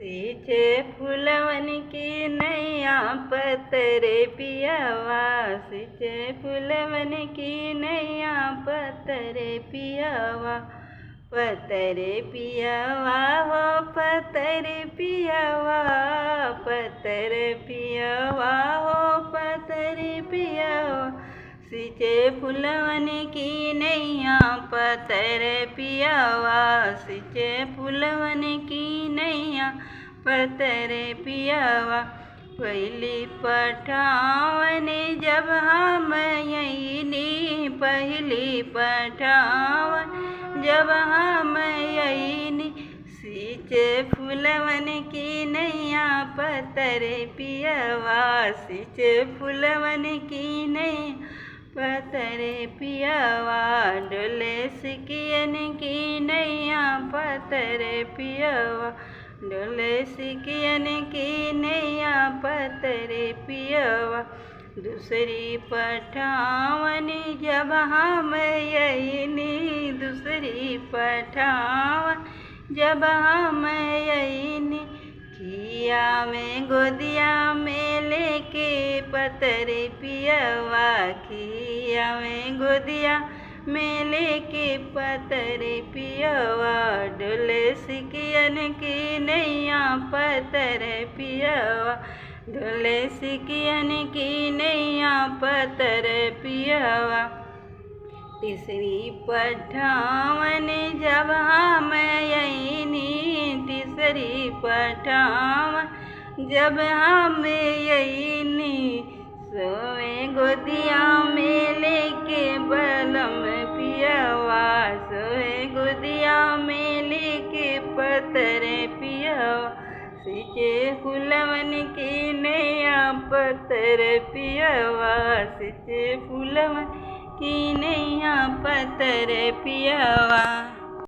सींचे फूलवन की नैया पतरे पियवा, सींचे फूलवन की नैया पतरे पियवा, पतरे पियवा हो पतरे पियवा, पतरे पियवा हो पतरे पियवा, सींचे फूलवन की नैया पतरे पियवा, सींचे फूलवन की नैया पतरे पियवा। पहली पठावन जब हम यईनी, पहली पठावन जब हम यईनी, सींचे फूलवन की नैया पतरे पियवा, सींचे फूलवन की नैया पतरे पियवा, डोले सिकियन की नैया पतरे पियवा, डोले सिकियन की नैया पतरे पियवा। दूसरी पठावन जब हम यईनी, दूसरी पठावन जब हम यईनी, खिया में गोदिया में लेके पतरे पियवा, खिया में गोदिया में लेके पतरे पियवा, डोले सिकियन की नैया पतरे पियवा, डोले सिकियन की नैया पतरे पियवा। तीसरी पठावन जब हम यईनी, तीसरी पठावन जब हम यईनी, सोए गोदिया में लेके बलम पियवा, सोए गोदिया में लेके पतरे पियवा, सींचे फूलवन की नैया पतरे पियवा, सींचे फूलवन की नैया पतरे पियवा।